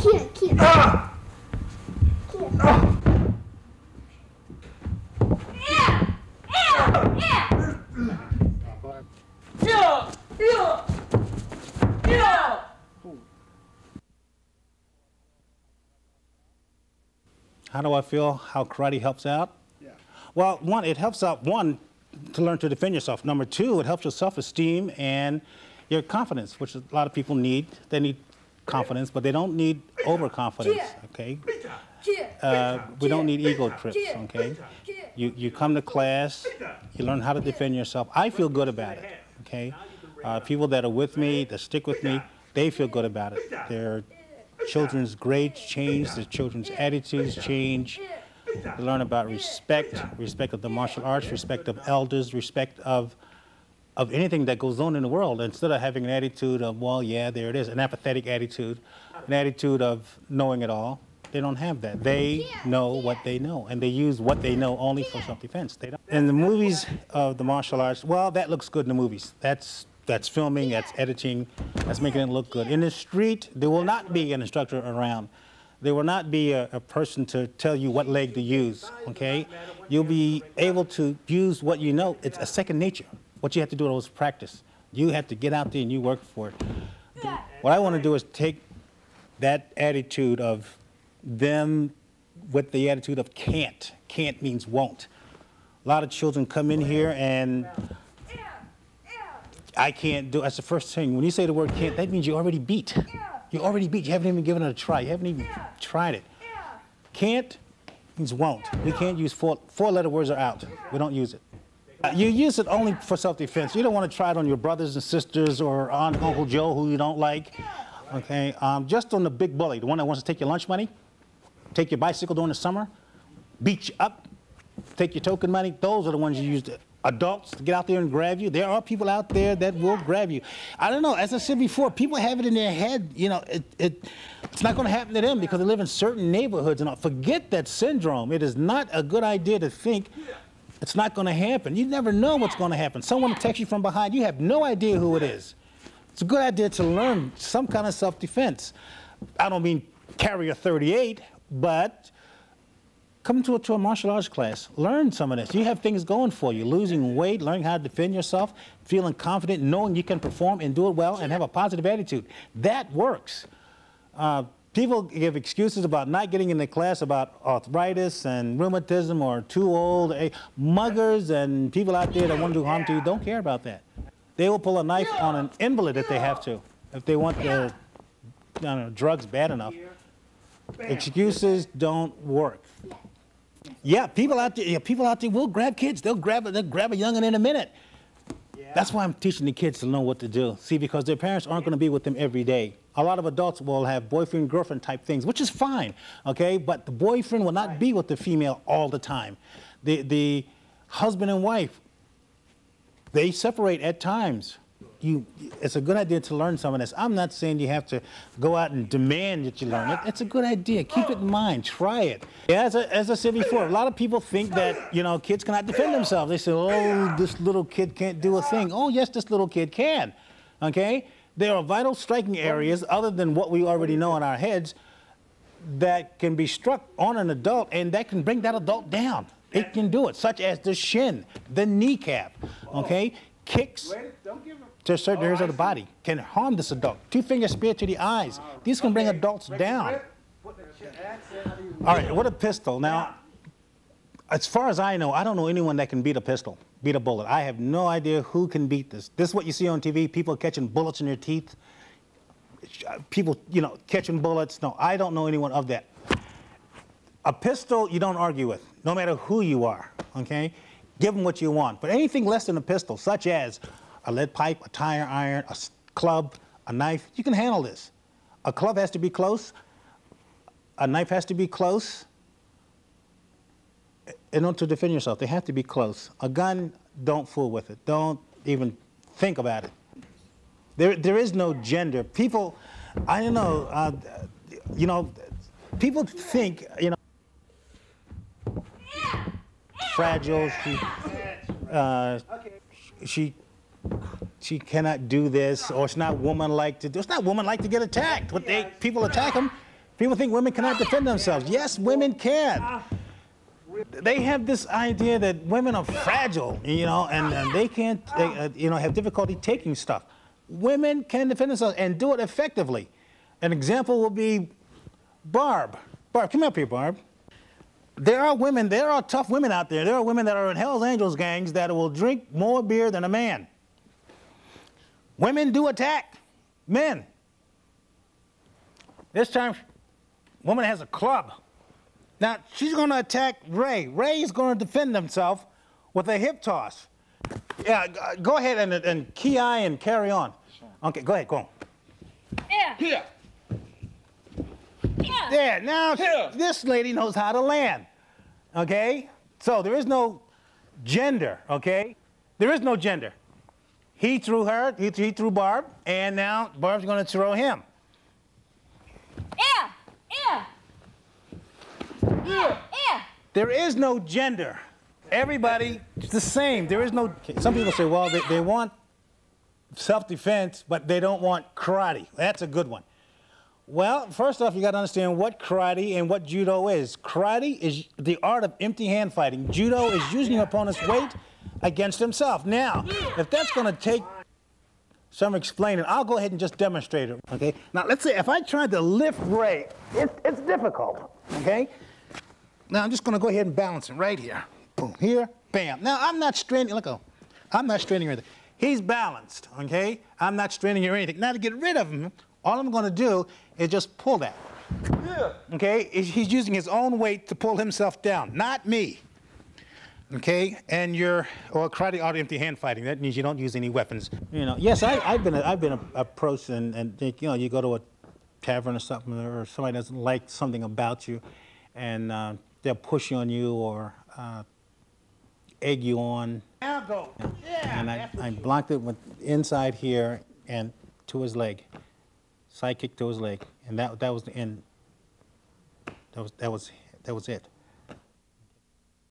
Kia. How do I feel how karate helps out? Yeah. Well, one, it helps out, one, to learn to defend yourself. Number two, it helps your self-esteem and your confidence, which a lot of people need. They need confidence, but they don't need overconfidence, okay? We don't need ego trips, okay? You come to class, you learn how to defend yourself. I feel good about it, okay? People that are with me, that stick with me, they feel good about it. Their children's grades change, their children's attitudes change. They learn about respect, respect of the martial arts, respect of elders, respect of anything that goes on in the world. Instead of having an attitude of, well, yeah, there it is, an apathetic attitude, an attitude of knowing it all, they don't have that. They know what they know, and they use what they know only for self-defense. They don't. In the movies of the martial arts, well, that looks good in the movies. That's filming, that's editing, that's making it look good. In the street, there will not be an instructor around. There will not be a person to tell you what leg to use, okay? You'll be able to use what you know. It's a second nature. What you have to do is practice. You have to get out there and you work for it. What I want to do is take that attitude of them with the attitude of can't. Can't means won't. A lot of children come in here and I can't do, that's the first thing. When you say the word can't, that means you're already beat. You're already beat. You haven't even given it a try. You haven't even tried it. Can't means won't. We can't use four-letter words are out. We don't use it. You use it only for self-defense. You don't want to try it on your brothers and sisters or Aunt and Uncle Joe who you don't like. Okay? Just on the big bully, the one that wants to take your lunch money, take your bicycle during the summer, beat you up, take your token money, those are the ones you use to adults to get out there and grab you. There are people out there that will grab you. I don't know, as I said before, people have it in their head, you know, it's not going to happen to them because they live in certain neighborhoods and all. Forget that syndrome. It is not a good idea to think it's not going to happen. You never know what's going to happen. Someone will text you from behind. You have no idea who it is. It's a good idea to learn some kind of self-defense. I don't mean carry a .38, but come to a martial arts class. Learn some of this. You have things going for you. Losing weight, learning how to defend yourself, feeling confident, knowing you can perform and do it well and have a positive attitude. That works. People give excuses about not getting into class about arthritis and rheumatism or too old. Muggers and people out there that want to do harm to you don't care about that. They will pull a knife on an invalid if they have to, if they want their drugs bad enough. Excuses don't work. Yeah, people out there will grab kids. They'll grab a young'un in a minute. That's why I'm teaching the kids to know what to do. See, because their parents aren't going to be with them every day. A lot of adults will have boyfriend, girlfriend type things, which is fine, okay? But the boyfriend will not be with the female all the time. The husband and wife, they separate at times. It's a good idea to learn some of this. I'm not saying you have to go out and demand that you learn it. It's a good idea. Keep it in mind. Try it. Yeah, as I said before, a lot of people think that, you know, kids cannot defend themselves. They say, oh, this little kid can't do a thing. Oh, yes, this little kid can. Okay? There are vital striking areas other than what we already know in our heads that can be struck on an adult, and that can bring that adult down. It can do it, such as the shin, the kneecap, okay? Kicks to certain areas of the body can harm this adult. Two-finger spear to the eyes. These can bring adults down. All right, what a pistol. Now, as far as I know, I don't know anyone that can beat a pistol, beat a bullet. I have no idea who can beat this. This is what you see on TV, people catching bullets in their teeth. People, you know, catching bullets. No, I don't know anyone of that. A pistol, you don't argue with, no matter who you are, okay? Give them what you want. But anything less than a pistol, such as a lead pipe, a tire iron, a club, a knife, you can handle this. A club has to be close. A knife has to be close. In order to defend yourself, they have to be close. A gun, don't fool with it. Don't even think about it. There is no gender. People, I don't know, you know, people think, you know, fragile, she cannot do this, or it's not woman-like to do. It's not woman-like to get attacked. People attack them. People think women cannot defend themselves. Yes, women can. They have this idea that women are fragile, you know, and they can't, you know, have difficulty taking stuff. Women can defend themselves and do it effectively. An example will be Barb. Barb, come up here, Barb. There are tough women out there. There are women that are in Hell's Angels gangs that will drink more beer than a man. Women do attack men. This time, woman has a club. Now, she's going to attack Ray. Ray is going to defend himself with a hip toss. Yeah, go ahead and key eye and carry on. Okay, go ahead, go on. Yeah. Here. Yeah. There, now Here. this lady knows how to land, okay? So there is no gender, okay? There is no gender. He threw her, he threw Barb, and now Barb's going to throw him. Yeah. Yeah. Yeah. Yeah. There is no gender. Everybody is the same. There is no, some people say, well, they want self-defense, but they don't want karate. That's a good one. Well, first off, you got to understand what karate and what judo is. Karate is the art of empty hand fighting. Judo is using your opponent's weight against himself. Now, if that's going to take some explaining, I'll go ahead and just demonstrate it, okay? Now, let's say if I tried to lift Ray, it's difficult, okay? Now, I'm just going to go ahead and balance him right here. Boom, here, bam. Now, I'm not straining, look, I'm not straining or anything. He's balanced, okay? I'm not straining or anything. Now, to get rid of him, all I'm going to do is just pull that. Yeah. Okay? He's using his own weight to pull himself down, not me. Okay? And karate art empty hand fighting. That means you don't use any weapons. You know, yes, I've been approached and you know, you go to a tavern or something, or somebody doesn't like something about you, and they'll push on you or egg you on. Now go. Yeah. And I blocked it with inside here and to his leg. Side kick to his leg, and that was the end. That was it.